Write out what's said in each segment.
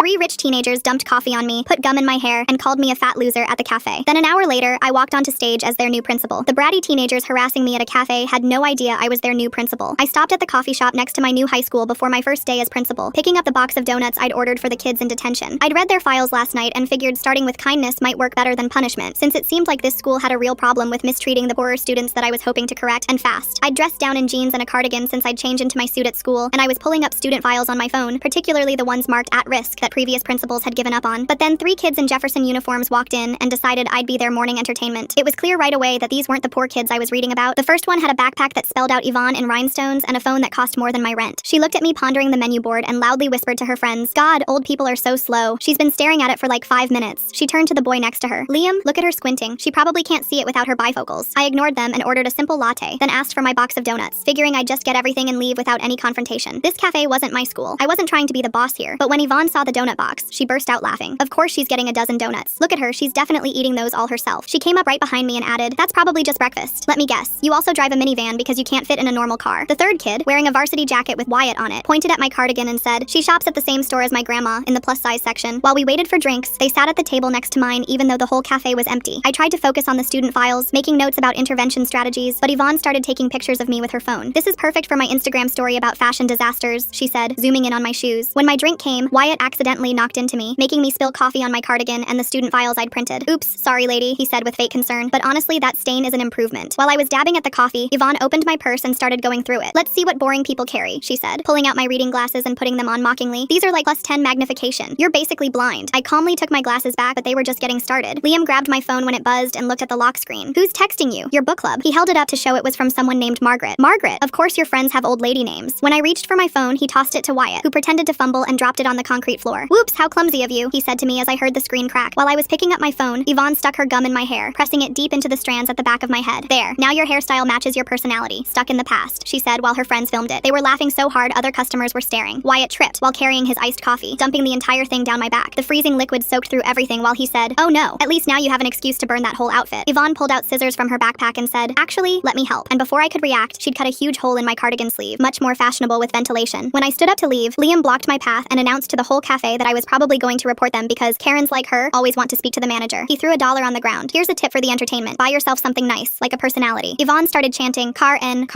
3 rich teenagers dumped coffee on me, put gum in my hair, and called me a fat loser at the cafe. Then an hour later, I walked onto stage as their new principal. The bratty teenagers harassing me at a cafe had no idea I was their new principal. I stopped at the coffee shop next to my new high school before my first day as principal, picking up the box of donuts I'd ordered for the kids in detention. I'd read their files last night and figured starting with kindness might work better than punishment, since it seemed like this school had a real problem with mistreating the poorer students that I was hoping to correct, and fast. I'd dressed down in jeans and a cardigan since I'd changed into my suit at school, and I was pulling up student files on my phone, particularly the ones marked at risk that previous principals had given up on. But then 3 kids in Jefferson uniforms walked in and decided I'd be their morning entertainment. It was clear right away that these weren't the poor kids I was reading about. The first one had a backpack that spelled out Yvonne in rhinestones and a phone that cost more than my rent. She looked at me pondering the menu board and loudly whispered to her friends, "God, old people are so slow." She's been staring at it for like 5 minutes. She turned to the boy next to her. "Liam, look at her squinting. She probably can't see it without her bifocals." I ignored them and ordered a simple latte, then asked for my box of donuts, figuring I'd just get everything and leave without any confrontation. This cafe wasn't my school. I wasn't trying to be the boss here, but when Yvonne saw the donut box, she burst out laughing. Of course she's getting a dozen donuts. Look at her, she's definitely eating those all herself. She came up right behind me and added, "That's probably just breakfast. Let me guess, you also drive a minivan because you can't fit in a normal car." The third kid, wearing a varsity jacket with Wyatt on it, pointed at my cardigan and said, "She shops at the same store as my grandma, in the plus-size section." While we waited for drinks, they sat at the table next to mine even though the whole cafe was empty. I tried to focus on the student files, making notes about intervention strategies, but Yvonne started taking pictures of me with her phone. "This is perfect for my Instagram story about fashion disasters," she said, zooming in on my shoes. When my drink came, Wyatt accidentally knocked into me, making me spill coffee on my cardigan and the student files I'd printed. "Oops, sorry lady," he said with fake concern, "but honestly that stain is an improvement." While I was dabbing at the coffee, Yvonne opened my purse and started going through it. "Let's see what boring people carry," she said, pulling out my reading glasses and putting them on mockingly. "These are like +10 magnification. You're basically blind." I calmly took my glasses back, but they were just getting started. Liam grabbed my phone when it buzzed and looked at the lock screen. "Who's texting you?" "Your book club." He held it up to show it was from someone named Margaret. "Margaret? Of course your friends have old lady names." When I reached for my phone, he tossed it to Wyatt, who pretended to fumble and dropped it on the concrete floor. "Whoops, how clumsy of you," he said to me as I heard the screen crack. While I was picking up my phone, Yvonne stuck her gum in my hair, pressing it deep into the strands at the back of my head. "There, now your hairstyle matches your personality. Stuck in the past," she said while her friends filmed it. They were laughing so hard other customers were staring. Wyatt tripped while carrying his iced coffee, dumping the entire thing down my back. The freezing liquid soaked through everything while he said, "Oh no, at least now you have an excuse to burn that whole outfit." Yvonne pulled out scissors from her backpack and said, "Actually, let me help." And before I could react, she'd cut a huge hole in my cardigan sleeve, much more fashionable with ventilation. When I stood up to leave, Liam blocked my path and announced to the whole cafe that I was probably going to report them because Karens like her always want to speak to the manager. He threw $1 on the ground. "Here's a tip for the entertainment. Buy yourself something nice, like a personality." Yvonne started chanting, car N,"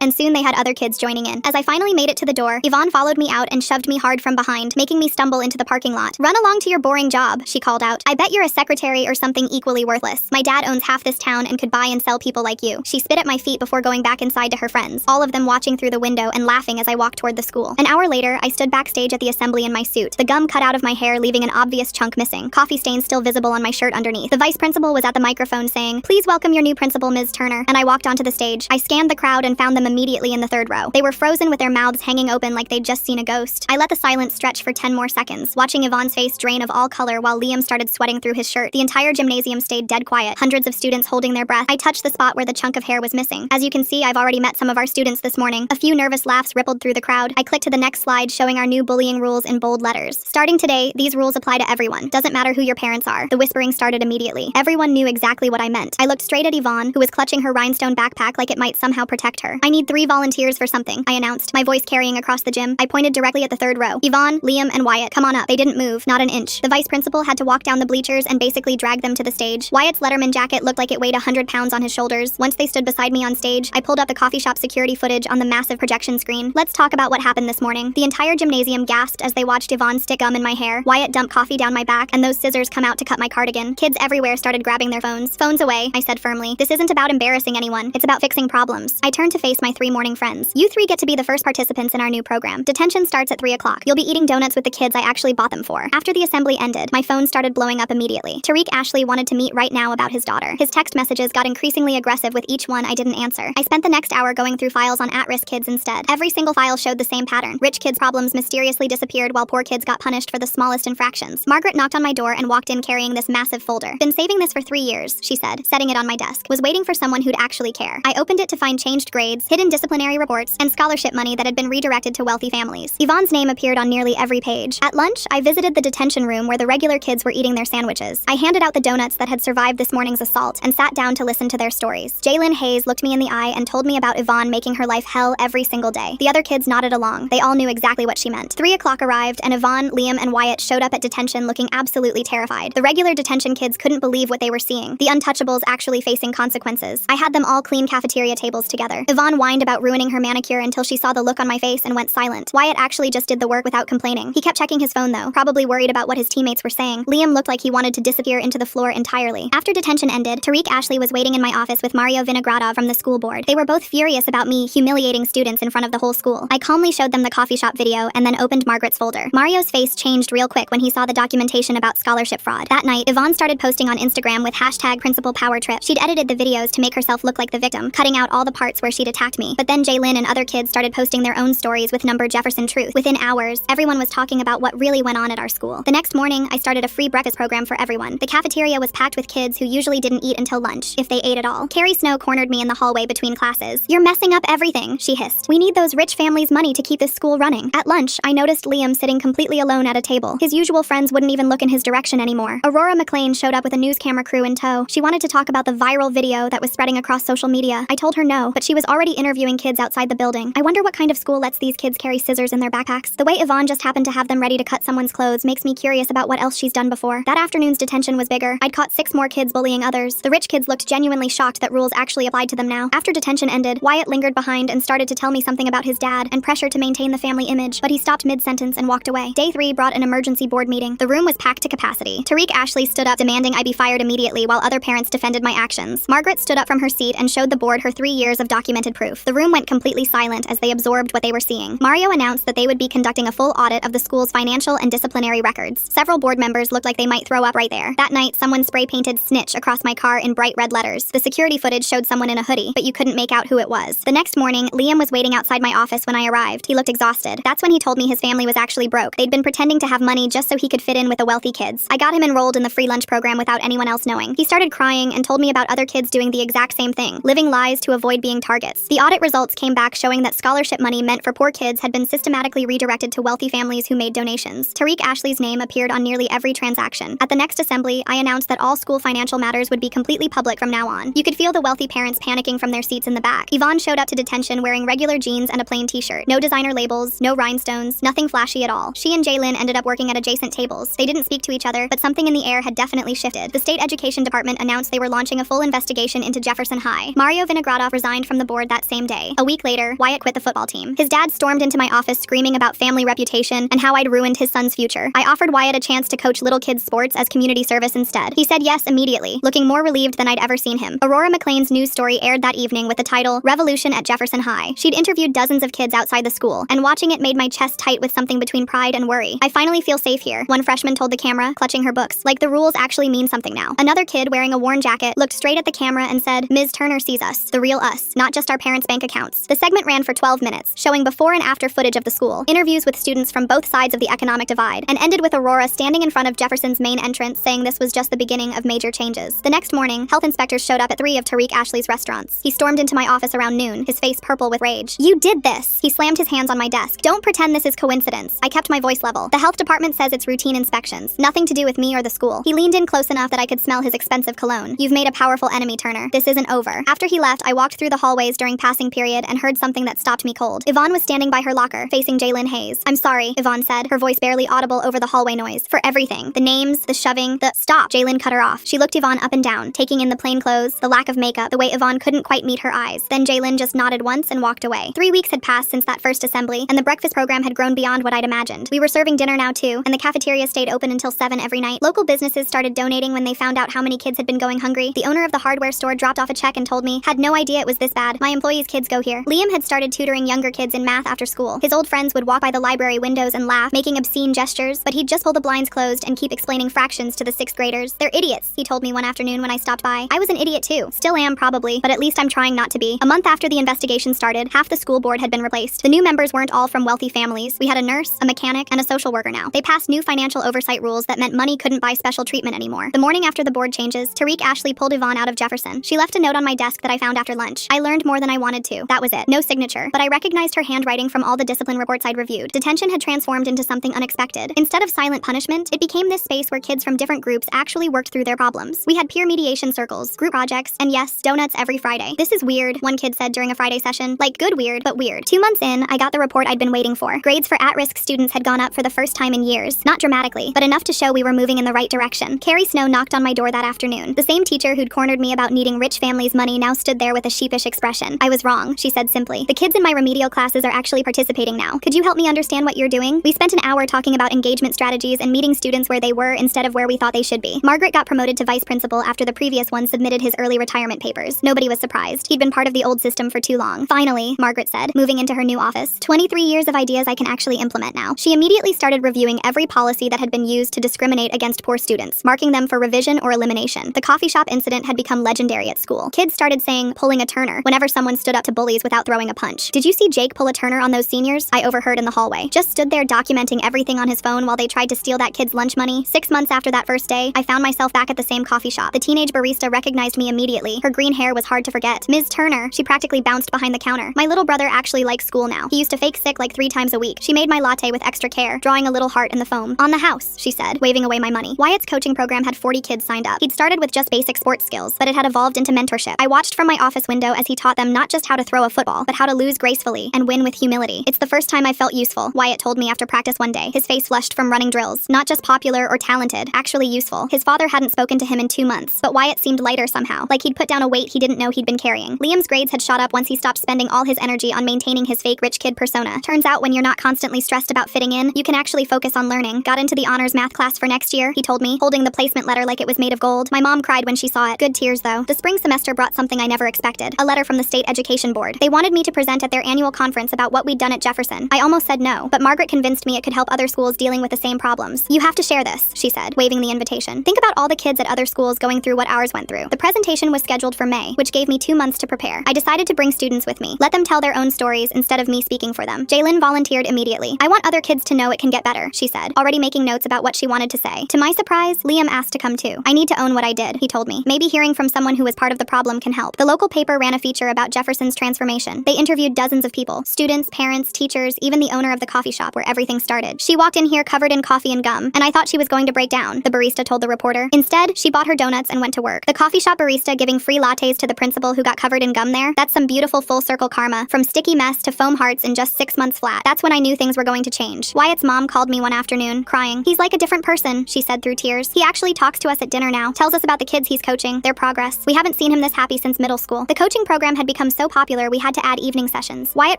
and soon they had other kids joining in. As I finally made it to the door, Yvonne followed me out and shoved me hard from behind, making me stumble into the parking lot. "Run along to your boring job," she called out. "I bet you're a secretary or something equally worthless. My dad owns half this town and could buy and sell people like you." She spit at my feet before going back inside to her friends, all of them watching through the window and laughing as I walked toward the school. An hour later, I stood backstage at the assembly in my suit, the gum cut out of my hair leaving an obvious chunk missing, coffee stains still visible on my shirt underneath. The vice principal was at the microphone saying, "Please welcome your new principal, Ms. Turner," and I walked onto the stage. I scanned the crowd and found them immediately in the third row. They were frozen with their mouths hanging open like they'd just seen a ghost. I let the silence stretch for 10 more seconds, watching Yvonne's face drain of all color while Liam started sweating through his shirt. The entire gymnasium stayed dead quiet, hundreds of students holding their breath. I touched the spot where the chunk of hair was missing. As you can see, I've already met some of our students this morning. A few nervous laughs rippled through the crowd. I clicked to the next slide showing our new bullying rules in bold letters. "Starting today, these rules apply to everyone. Doesn't matter who your parents are." The whispering started immediately. Everyone knew exactly what I meant. I looked straight at Yvonne, who was clutching her rhinestone backpack like it might somehow protect her. "I need 3 volunteers for something," I announced, my voice carrying across the gym. I pointed directly at the third row. "Yvonne, Liam, and Wyatt, come on up." They didn't move, not an inch. The vice principal had to walk down the bleachers and basically drag them to the stage. Wyatt's Letterman jacket looked like it weighed 100 pounds on his shoulders. Once they stood beside me on stage, I pulled up the coffee shop security footage on the massive projection screen. "Let's talk about what happened this morning." The entire gymnasium gasped as they watched Yvonne stick gum in my hair, Wyatt dump coffee down my back, and those scissors come out to cut my cardigan. Kids everywhere started grabbing their phones. "Phones away," I said firmly. "This isn't about embarrassing anyone. It's about fixing problems." I turned to face my 3 morning friends. "You 3 get to be the first participants in our new program. Detention starts at 3 o'clock. You'll be eating donuts with the kids I actually bought them for." After the assembly ended, my phone started blowing up immediately. Tariq Ashley wanted to meet right now about his daughter. His text messages got increasingly aggressive with each one I didn't answer. I spent the next hour going through files on at-risk kids instead. Every single file showed the same pattern. Rich kids' problems mysteriously disappeared while poor kids got punished for the smallest infractions. Margaret knocked on my door and walked in carrying this massive folder. "Been saving this for 3 years," she said, setting it on my desk. "Was waiting for someone who'd actually care." I opened it to find changed grades, hidden disciplinary reports, and scholarship money that had been redirected to wealthy families. Yvonne's name appeared on nearly every page. At lunch, I visited the detention room where the regular kids were eating their sandwiches. I handed out the donuts that had survived this morning's assault and sat down to listen to their stories. Jalen Hayes looked me in the eye and told me about Yvonne making her life hell every single day. The other kids nodded along. They all knew exactly what she meant. 3 o'clock arrived, and Yvonne Yvonne, Liam, and Wyatt showed up at detention looking absolutely terrified. The regular detention kids couldn't believe what they were seeing. The untouchables actually facing consequences. I had them all clean cafeteria tables together. Yvonne whined about ruining her manicure until she saw the look on my face and went silent. Wyatt actually just did the work without complaining. He kept checking his phone though, probably worried about what his teammates were saying. Liam looked like he wanted to disappear into the floor entirely. After detention ended, Tariq Ashley was waiting in my office with Mario Vinogradov from the school board. They were both furious about me humiliating students in front of the whole school. I calmly showed them the coffee shop video and then opened Margaret's folder. Mario's face changed real quick when he saw the documentation about scholarship fraud. That night, Yvonne started posting on Instagram with hashtag Principal Power Trip. She'd edited the videos to make herself look like the victim, cutting out all the parts where she'd attacked me. But then Jaylin and other kids started posting their own stories with number Jefferson Truth. Within hours, everyone was talking about what really went on at our school. The next morning, I started a free breakfast program for everyone. The cafeteria was packed with kids who usually didn't eat until lunch, if they ate at all. Carrie Snow cornered me in the hallway between classes. "You're messing up everything," she hissed. "We need those rich families' money to keep this school running." At lunch, I noticed Liam sitting completely alone at a table. His usual friends wouldn't even look in his direction anymore. Aurora McLean showed up with a news camera crew in tow. She wanted to talk about the viral video that was spreading across social media. I told her no, but she was already interviewing kids outside the building. I wonder what kind of school lets these kids carry scissors in their backpacks. The way Yvonne just happened to have them ready to cut someone's clothes makes me curious about what else she's done before. That afternoon's detention was bigger. I'd caught 6 more kids bullying others. The rich kids looked genuinely shocked that rules actually applied to them now. After detention ended, Wyatt lingered behind and started to tell me something about his dad and pressure to maintain the family image, but he stopped mid-sentence and walked away. Day 3 brought an emergency board meeting. The room was packed to capacity. Tariq Ashley stood up demanding I be fired immediately while other parents defended my actions. Margaret stood up from her seat and showed the board her 3 years of documented proof. The room went completely silent as they absorbed what they were seeing. Mario announced that they would be conducting a full audit of the school's financial and disciplinary records. Several board members looked like they might throw up right there. That night, someone spray-painted "snitch" across my car in bright red letters. The security footage showed someone in a hoodie, but you couldn't make out who it was. The next morning, Liam was waiting outside my office when I arrived. He looked exhausted. That's when he told me his family was actually broke. They'd been pretending to have money just so he could fit in with the wealthy kids. I got him enrolled in the free lunch program without anyone else knowing. He started crying and told me about other kids doing the exact same thing, living lies to avoid being targets. The audit results came back showing that scholarship money meant for poor kids had been systematically redirected to wealthy families who made donations. Tariq Ashley's name appeared on nearly every transaction. At the next assembly, I announced that all school financial matters would be completely public from now on. You could feel the wealthy parents panicking from their seats in the back. Yvonne showed up to detention wearing regular jeans and a plain t-shirt. No designer labels, no rhinestones, nothing flashy at all. She and Jaylin ended up working at adjacent tables. They didn't speak to each other, but something in the air had definitely shifted. The state education department announced they were launching a full investigation into Jefferson High. Mario Vinogradov resigned from the board that same day. A week later, Wyatt quit the football team. His dad stormed into my office screaming about family reputation and how I'd ruined his son's future. I offered Wyatt a chance to coach little kids' sports as community service instead. He said yes immediately, looking more relieved than I'd ever seen him. Aurora McLean's news story aired that evening with the title, "Revolution at Jefferson High." She'd interviewed dozens of kids outside the school, and watching it made my chest tight with something between pride and worry. "I finally feel safe here," one freshman told the camera, clutching her books. "Like the rules actually mean something now." Another kid wearing a worn jacket looked straight at the camera and said, "Ms. Turner sees us, the real us, not just our parents' bank accounts." The segment ran for 12 minutes, showing before and after footage of the school, interviews with students from both sides of the economic divide, and ended with Aurora standing in front of Jefferson's main entrance saying this was just the beginning of major changes. The next morning, health inspectors showed up at 3 of Tariq Ashley's restaurants. He stormed into my office around noon, his face purple with rage. "You did this!" He slammed his hands on my desk. "Don't pretend this is coincidence." I kept my voice level. "The health department says it's routine inspections. Nothing to do with me or the school." He leaned in close enough that I could smell his expensive cologne. "You've made a powerful enemy, Turner. This isn't over." After he left, I walked through the hallways during passing period and heard something that stopped me cold. Yvonne was standing by her locker, facing Jaylin Hayes. "I'm sorry," Yvonne said, her voice barely audible over the hallway noise. "For everything. The names, the shoving, the—" "Stop!" Jaylin cut her off. She looked Yvonne up and down, taking in the plain clothes, the lack of makeup, the way Yvonne couldn't quite meet her eyes. Then Jaylin just nodded once and walked away. 3 weeks had passed since that first assembly, and the breakfast program had grown beyond what I'd imagined. We were serving dinner now too, and the cafeteria stayed open until 7 every night. Local businesses started donating when they found out how many kids had been going hungry. The owner of the hardware store dropped off a check and told me, "Had no idea it was this bad. My employees' kids go here." Liam had started tutoring younger kids in math after school. His old friends would walk by the library windows and laugh, making obscene gestures, but he'd just pull the blinds closed and keep explaining fractions to the 6th graders. "They're idiots," he told me one afternoon when I stopped by. I was an idiot too. Still am probably, but at least I'm trying not to be. A month after the investigation started, half the school board had been replaced. The new members weren't all from wealthy families. We had a nurse, a mechanic, and a social worker now. They passed new financial oversight rules that meant money couldn't buy special treatment anymore. The morning after the board changes, Tariq Ashley pulled Yvonne out of Jefferson. She left a note on my desk that I found after lunch. I learned more than I wanted to. That was it. No signature, but I recognized her handwriting from all the discipline reports I'd reviewed. Detention had transformed into something unexpected. Instead of silent punishment, it became this space where kids from different groups actually worked through their problems. We had peer mediation circles, group projects, and yes, donuts every Friday. "This is weird," one kid said during a Friday session. "Like good weird, but weird." 2 months in, I got the report I'd been waiting for. Grades for at-risk students had gone up for for the first time in years. Not dramatically, but enough to show we were moving in the right direction. Carrie Snow knocked on my door that afternoon. The same teacher who'd cornered me about needing rich families' money now stood there with a sheepish expression. I was wrong, she said simply. The kids in my remedial classes are actually participating now. Could you help me understand what you're doing? We spent an hour talking about engagement strategies and meeting students where they were instead of where we thought they should be. Margaret got promoted to vice principal after the previous one submitted his early retirement papers. Nobody was surprised. He'd been part of the old system for too long. Finally, Margaret said, moving into her new office. 23 years of ideas I can actually implement now. She immediately started reviewing every policy that had been used to discriminate against poor students, marking them for revision or elimination. The coffee shop incident had become legendary at school. Kids started saying, pulling a Turner, whenever someone stood up to bullies without throwing a punch. Did you see Jake pull a Turner on those seniors? I overheard in the hallway. Just stood there documenting everything on his phone while they tried to steal that kid's lunch money. 6 months after that first day, I found myself back at the same coffee shop. The teenage barista recognized me immediately. Her green hair was hard to forget. Ms. Turner. She practically bounced behind the counter. My little brother actually likes school now. He used to fake sick like 3 times a week. She made my latte with extra care, drawing a little heart in the foam. On the house, she said, waving away my money. Wyatt's coaching program had 40 kids signed up. He'd started with just basic sports skills, but it had evolved into mentorship. I watched from my office window as he taught them not just how to throw a football, but how to lose gracefully and win with humility. It's the first time I felt useful, Wyatt told me after practice one day. His face flushed from running drills. Not just popular or talented, actually useful. His father hadn't spoken to him in 2 months, but Wyatt seemed lighter somehow, like he'd put down a weight he didn't know he'd been carrying. Liam's grades had shot up once he stopped spending all his energy on maintaining his fake rich kid persona. Turns out when you're not constantly stressed about fitting in, you can actually focus on learning. Got into the honors math class for next year, he told me, holding the placement letter like it was made of gold. My mom cried when she saw it. Good tears though. The spring semester brought something I never expected. A letter from the state education board. They wanted me to present at their annual conference about what we'd done at Jefferson. I almost said no, but Margaret convinced me it could help other schools dealing with the same problems. You have to share this, she said, waving the invitation. Think about all the kids at other schools going through what ours went through. The presentation was scheduled for May, which gave me 2 months to prepare. I decided to bring students with me. Let them tell their own stories instead of me speaking for them. Jaylin volunteered immediately. I want other kids to know it can get better, she said, already making notes about what she wanted to say. To my surprise, Liam asked to come too. I need to own what I did, he told me. Maybe hearing from someone who was part of the problem can help. The local paper ran a feature about Jefferson's transformation. They interviewed dozens of people, students, parents, teachers, even the owner of the coffee shop where everything started. She walked in here covered in coffee and gum, and I thought she was going to break down, the barista told the reporter. Instead, she bought her donuts and went to work. The coffee shop barista giving free lattes to the principal who got covered in gum there? That's some beautiful full circle karma, from sticky mess to foam hearts in just 6 months flat. That's when I knew things were going to change. Wyatt's mom called me one afternoon, crying. He's like a different person, she said through tears. He actually talks to us at dinner now, tells us about the kids he's coaching, their progress. We haven't seen him this happy since middle school. The coaching program had become so popular we had to add evening sessions. Wyatt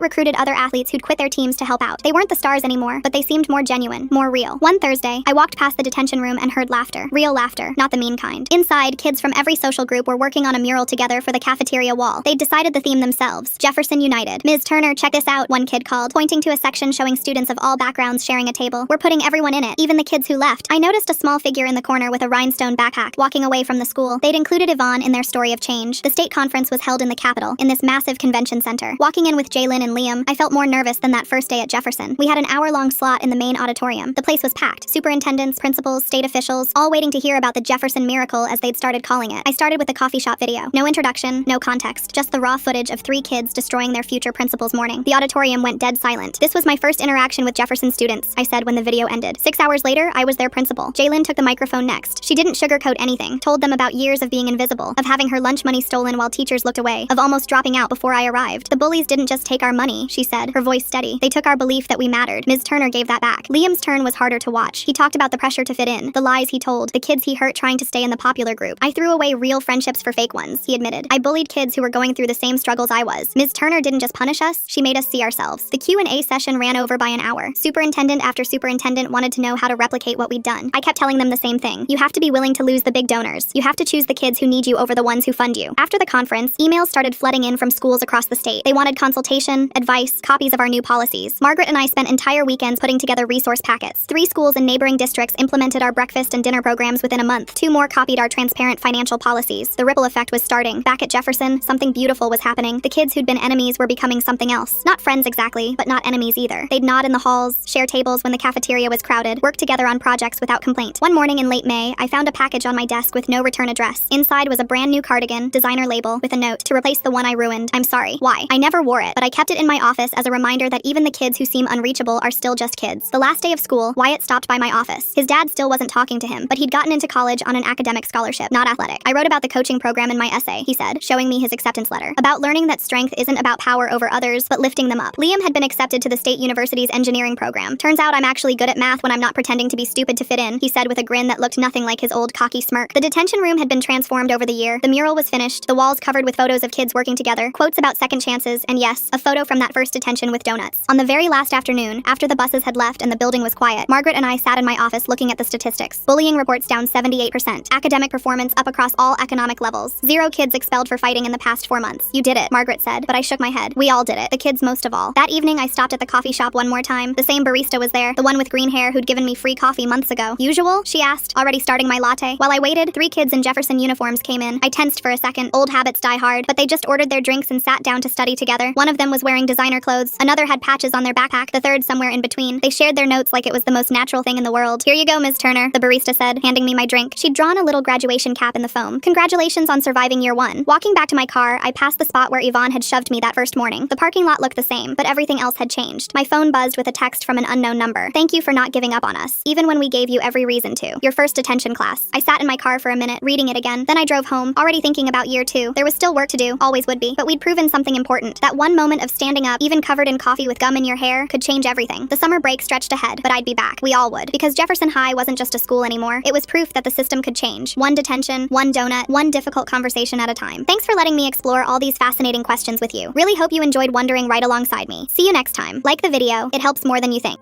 recruited other athletes who'd quit their teams to help out. They weren't the stars anymore, but they seemed more genuine, more real. One Thursday, I walked past the detention room and heard laughter. Real laughter, not the mean kind. Inside, kids from every social group were working on a mural together for the cafeteria wall. They'd decided the theme themselves. Jefferson United. Ms. Turner, check this out, one kid called, pointing to a section showing students of all backgrounds sharing a table. We're putting everyone in it, even the kids who left. I noticed a small figure in the corner with a rhinestone backpack, walking away from the school. They'd included Yvonne in their story of change. The state conference was held in the Capitol, in this massive convention center. Walking in with Jaylin and Liam, I felt more nervous than that first day at Jefferson. We had an hour-long slot in the main auditorium. The place was packed. Superintendents, principals, state officials, all waiting to hear about the Jefferson miracle as they'd started calling it. I started with the coffee shop video. No introduction, no context, just the raw footage of 3 kids destroying their future principal's morning. The auditorium went dead silent. This was my first interaction with Jefferson students, I said when the video ended. 6 hours later, I was their principal. Jaylin took the microphone next. She didn't sugarcoat anything, told them about years of being invisible, of having her lunch money stolen while teachers looked away, of almost dropping out before I arrived. The bullies didn't just take our money, she said, her voice steady. They took our belief that we mattered. Ms. Turner gave that back. Liam's turn was harder to watch. He talked about the pressure to fit in, the lies he told, the kids he hurt trying to stay in the popular group. I threw away real friendships for fake ones, he admitted. I bullied kids who were going through the same struggles I was. Ms. Turner didn't just punish us, she made us see ourselves. The Q&A session ran over by an hour. Superintendent after superintendent wanted to know how to replicate what we'd done. I kept telling them the same thing. You have to be willing to lose the big donors. You have to choose the kids who need you over the ones who fund you. After the conference, emails started flooding in from schools across the state. They wanted consultation, advice, copies of our new policies. Margaret and I spent entire weekends putting together resource packets. 3 schools in neighboring districts implemented our breakfast and dinner programs within a month. 2 more copied our transparent financial policies. The ripple effect was starting. Back at Jefferson, something beautiful was happening. The kids who'd been enemies were becoming something else. Not friends exactly, but not enemies either. They'd nod in the halls, share tables when the cafeteria was crowded, work together on projects without complaint. One morning in late May, I found a package on my desk with no return address. Inside was a brand new cardigan, designer label, with a note to replace the one I ruined. I'm sorry. Why? I never wore it, but I kept it in my office as a reminder that even the kids who seem unreachable are still just kids. The last day of school, Wyatt stopped by my office. His dad still wasn't talking to him, but he'd gotten into college on an academic scholarship, not athletic. I wrote about the coaching program in my essay, he said, showing me his acceptance letter. About learning that strength isn't about power over others, but lifting them up. Liam had been accepted to the State University's engineering program. Turned Turns out I'm actually good at math when I'm not pretending to be stupid to fit in, he said with a grin that looked nothing like his old cocky smirk. The detention room had been transformed over the year. The mural was finished, the walls covered with photos of kids working together, quotes about second chances, and yes, a photo from that first detention with donuts. On the very last afternoon, after the buses had left and the building was quiet, Margaret and I sat in my office looking at the statistics. Bullying reports down 78%. Academic performance up across all economic levels. 0 kids expelled for fighting in the past 4 months. You did it, Margaret said, but I shook my head. We all did it. The kids most of all. That evening, I stopped at the coffee shop one more time. The same barista was there, the one with green hair who'd given me free coffee months ago. Usual? She asked, already starting my latte. While I waited, 3 kids in Jefferson uniforms came in. I tensed for a second. Old habits die hard, but they just ordered their drinks and sat down to study together. One of them was wearing designer clothes. Another had patches on their backpack. The third somewhere in between. They shared their notes like it was the most natural thing in the world. Here you go, Ms. Turner, the barista said, handing me my drink. She'd drawn a little graduation cap in the foam. Congratulations on surviving year 1. Walking back to my car, I passed the spot where Yvonne had shoved me that first morning. The parking lot looked the same, but everything else had changed. My phone buzzed with a text from an unknown number. Thank you for not giving up on us, even when we gave you every reason to. Your first detention class. I sat in my car for a minute, reading it again. Then I drove home, already thinking about year 2. There was still work to do, always would be, but we'd proven something important. That one moment of standing up, even covered in coffee with gum in your hair, could change everything. The summer break stretched ahead, but I'd be back. We all would. Because Jefferson High wasn't just a school anymore. It was proof that the system could change. One detention, one donut, one difficult conversation at a time. Thanks for letting me explore all these fascinating questions with you. Really hope you enjoyed wondering right alongside me. See you next time. Like the video, it helps more than you think.